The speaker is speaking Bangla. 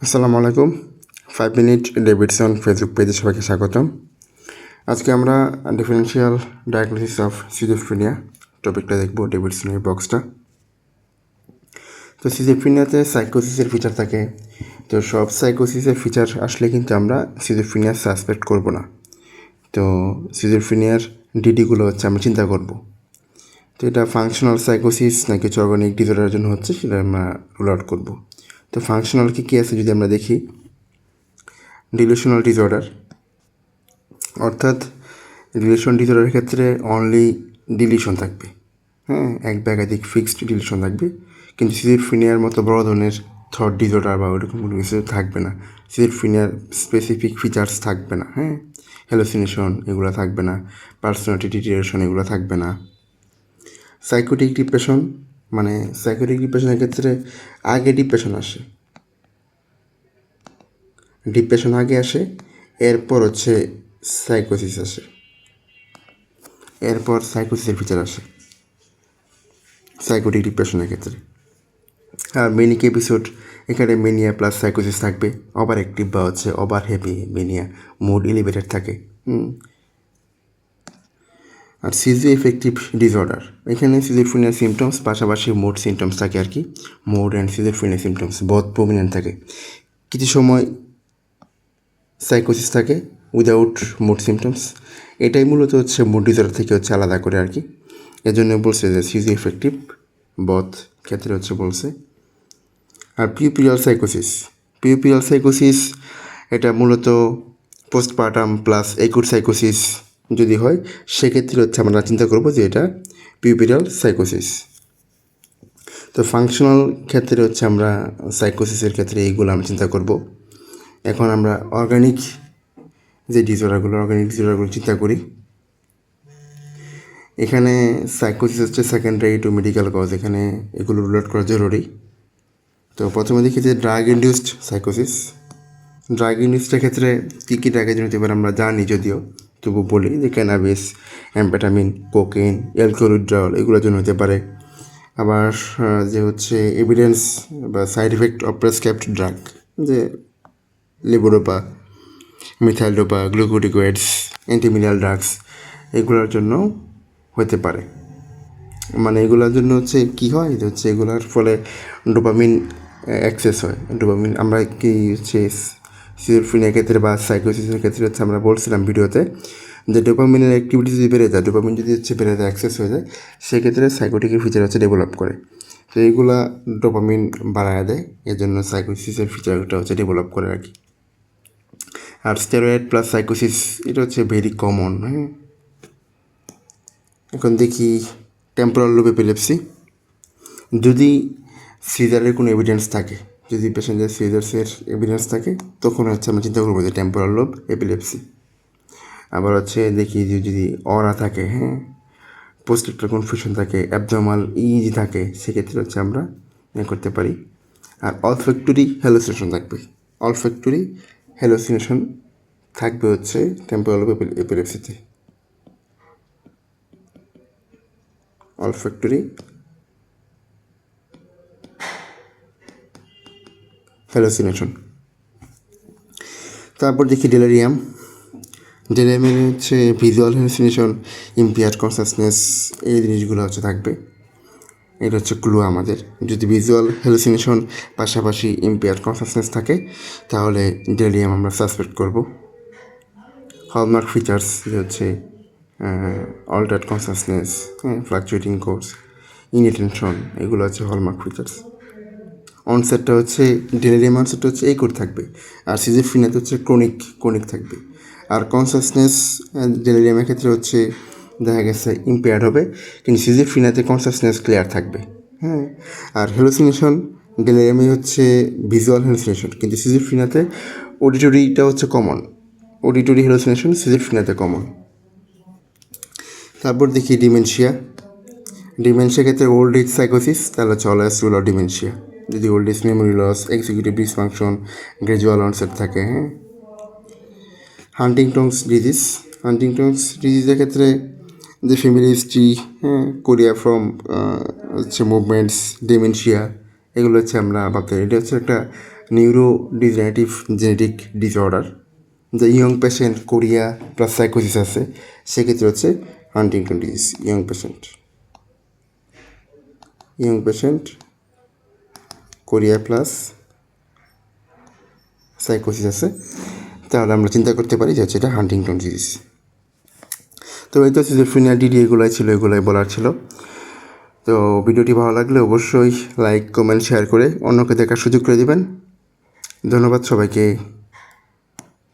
আসসালামু আলাইকুম। 5 মিনিট ডেভিডসন ফেসবুক পেজে সবাইকে স্বাগতম। আজকে আমরা ডিফারেন্সিয়াল ডায়াগনোসিস অফ সিজোফ্রেনিয়া টপিকটা দেখব, ডেভিডসনের বক্সটা। তো সিজোফ্রেনিয়াতে সাইকোসিসের ফিচার থাকে। তো সব সাইকোসিসের ফিচার আসলে কিন্তু আমরা সিজোফ্রেনিয়া সাসপেক্ট করব না। তো সিজোফ্রেনিয়ার ডিডিগুলো হচ্ছে আমরা চিন্তা করব। তো এটা ফাংশনাল সাইকোসিস নাকি কিছু অর্গানিক ডিসঅর্ডারের জন্য হচ্ছে, সেটা আমরা রুল আউট করব। তো ফাংশনাল কী আছে যদি আমরা দেখি, ডিলিউশনাল ডিসঅর্ডার, অর্থাৎ রিলেশন ডিসঅর্ডারের ক্ষেত্রে অনলি ডিলিশন থাকবে, এক বা একাধিক ফিক্সড ডিলিশন থাকবে, কিন্তু সিজোফ্রেনিয়ার মতো বড় ধরনের থট ডিসঅর্ডার বা ওইরকম কোনো কিছু থাকবে না। সিজোফ্রেনিয়ার স্পেসিফিক ফিচার্স থাকবে না, হ্যালোসিনেশন এগুলো থাকবে না, পার্সোনালিটি ডিটেরিয়েশন এগুলো থাকবে না। সাইকোটিক ডিপ্রেশন, মানে সাইকোটিক ডিপ্রেশনের ক্ষেত্রে আগে ডিপ্রেশন আসে, ডিপ্রেশন আগে আসে, এরপর হচ্ছে সাইকোসিস আসে, এরপর সাইকোসিসের ফিচার আসে সাইকোটিক ডিপ্রেশনের ক্ষেত্রে। আর মেনিক এপিসোড, এখানে মেনিয়া প্লাস সাইকোসিস থাকবে। ওভার অ্যাক্টিভ বা হচ্ছে over happy mania, mood elevated থাকে। আর সিজো এফেক্টিভ ডিসঅর্ডার, এখানে সিজোফ্রেনিয়া সিমটমস পাশাপাশি মুড সিমটমস থাকে আর কি। Mood and schizophrenia symptoms both prominent থাকে। কিছু সময় সাইকোসিস থাকে উইদাউট মুড সিমটমস। এটাই মূলত হচ্ছে মুড ডিসঅর্ডার থেকে হচ্ছে আলাদা করে আর কি। এজন্য বলছে যে সিজো এফেক্টিভ বোথ ক্ষেত্রে হচ্ছে বলছে। আর পিউপিরিয়াল সাইকোসিস এটা মূলত পোস্টপার্টাম প্লাস একুট সাইকোসিস যদি হয়, সেক্ষেত্রে হচ্ছে আমরা চিন্তা করবো যে এটা পিউপিরিয়াল সাইকোসিস। তো ফাংশনাল ক্ষেত্রে হচ্ছে আমরা সাইকোসিসের ক্ষেত্রে এইগুলো আমরা চিন্তা করব। এখন আমরা অর্গানিক যে ডিসঅর্ডারগুলো চিন্তা করি। এখানে সাইকোসিস হচ্ছে সেকেন্ডারি টু মেডিকেল কজ, এখানে এগুলো রুল আউট করা জরুরি। তো প্রথমে দেখি যে ড্রাগ ইনডিউসড সাইকোসিস। ড্রাগ ইনডিউসডের ক্ষেত্রে কী কী ড্রাগের জন্য হতে পারে আমরা জানি, যদিও তবু বলি যে ক্যানাবিস, অ্যাম্ফেটামিন, কোকেইন, অ্যালকোহল উইথড্রয়াল এগুলোর জন্য হতে পারে। আবার যে হচ্ছে এভিডেন্স বা side effect of prescribed drug, যে লেবোডোপা, মিথাইলডোপা, গ্লুকোটিকয়েডস, অ্যান্টিমিনাল ড্রাগস এগুলোর জন্য হতে পারে। মানে এগুলোর জন্য হচ্ছে কী হয়, যে হচ্ছে এগুলোর ফলে ডোপামিন অ্যাক্সেস হয়। ডোপামিন আমরা কি হচ্ছে সিজোফ্রেনিয়ার ক্ষেত্রে বা সাইকোসিসের ক্ষেত্রে হচ্ছে আমরা বলছিলাম ভিডিওতে, যে ডোপামিনের অ্যাক্টিভিটি যদি বেড়ে যায়, ডোপামিন যদি হচ্ছে বেড়ে যায়, অ্যাক্সেস হয়ে যায়, সেক্ষেত্রে সাইকোটিকের ফিচার হচ্ছে ডেভেলপ করে। তো এইগুলা ডোপামিন বাড়ায় দেয়, এর জন্য সাইকোসিসের ফিচারটা হচ্ছে ডেভেলপ করে আর কি। আর স্টেরয়েড প্লাস সাইকোসিস এটা হচ্ছে ভেরি কমন। এখন দেখি টেম্পোরাল লোব এপিলেপসি। যদি সিজারের কোনো এভিডেন্স থাকে, যদি পেশেন্টের সিজার্সের এভিডেন্স থাকে, তখন হচ্ছে আমরা চিন্তা করবো যে টেম্পোরাল লোব এপিলেপসি। আবার হচ্ছে দেখি যে যদি অরা থাকে, পোস্টেক্টাল কনফিউশন থাকে, অ্যাবনর্মাল ইজি থাকে, সেক্ষেত্রে হচ্ছে আমরা করতে পারি। আর অলফ্যাক্টরি হ্যালোসিনেশন থাকবে, অলফ্যাক্টরি হ্যালোসিনেশন থাকবে হচ্ছে টেম্পোরাল লোব এপিলেপসিতে। Olfactory hallucination. তারপর দেখি ডেলারিয়াম হচ্ছে ভিজুয়াল হ্যালোসিনেশন, ইম্পেয়ার্ড কনসাসনেস, এই জিনিসগুলো হচ্ছে থাকবে। এটা হচ্ছে ক্লু আমাদের। যদি ভিজুয়াল হ্যালোসিনেশন পাশাপাশি ইম্পেয়ার্ড কনসাসনেস থাকে, তাহলে ডেলারিয়াম আমরা সাসপেক্ট করব। হলমার্ক ফিচার্স হচ্ছে অল্টার্ড কনসাসনেস, ফ্লাকচুয়েটিং কোর্স, ইনঅ্যাটেনশন, এগুলো হচ্ছে হলমার্ক ফিচার্স। অনসেটটা হচ্ছে ডেলারিয়াম অনসেটটা হচ্ছে একুট থাকবে, আর সিজোফ্রেনিয়াতে হচ্ছে ক্রনিক থাকবে। আর কনসাসনেস ডেলারিয়ামের ক্ষেত্রে হচ্ছে দেখা গেছে ইম্পেয়ার্ড হবে, কিন্তু সিজোফ্রেনিয়াতে কনসাসনেস ক্লিয়ার থাকবে। আর হ্যালোসিনেশন ডেলারিয়ামে হচ্ছে ভিজুয়াল হ্যালোসিনেশন, কিন্তু সিজোফ্রেনিয়াতে অডিটরিটা হচ্ছে কমন। অডিটরি হ্যালোসিনেশন সিজোফ্রেনিয়াতে কমন। তারপর দেখি ডিমেনশিয়ার ক্ষেত্রে ওল্ড এজ সাইকোসিস, তাহলে হচ্ছে অলওয়েজ ডিমেনশিয়া। যদি old age memory loss, executive dysfunction, gradual onset থাকে। হান্টিংটনস ডিজিজের ক্ষেত্রে যে ফ্যামিলি হিস্ট্রি, কোরিয়া ফ্রম হচ্ছে মুভমেন্টস, ডিমেনশিয়া, এগুলো হচ্ছে আমরা ভাবতে পারি। এটা হচ্ছে একটা neurodegenerative genetic disorder, the young patient chorea plus সাইকোসিস আছে, সেক্ষেত্রে হচ্ছে Huntington disease. Young patient chorea plus সাইকোসিস আছে, তাহলে আমরা চিন্তা করতে পারি যে হচ্ছে এটা হান্টিংটন ডিজিজ। তো এই তো সিজোফ্রেনিয়া ডিডি এগুলোই ছিল, এগুলোই বলার ছিল। তো ভিডিওটি ভালো লাগলে অবশ্যই লাইক কমেন্ট শেয়ার করে অন্যকে দেখার সুযোগ করে দেবেন। ধন্যবাদ সবাইকে।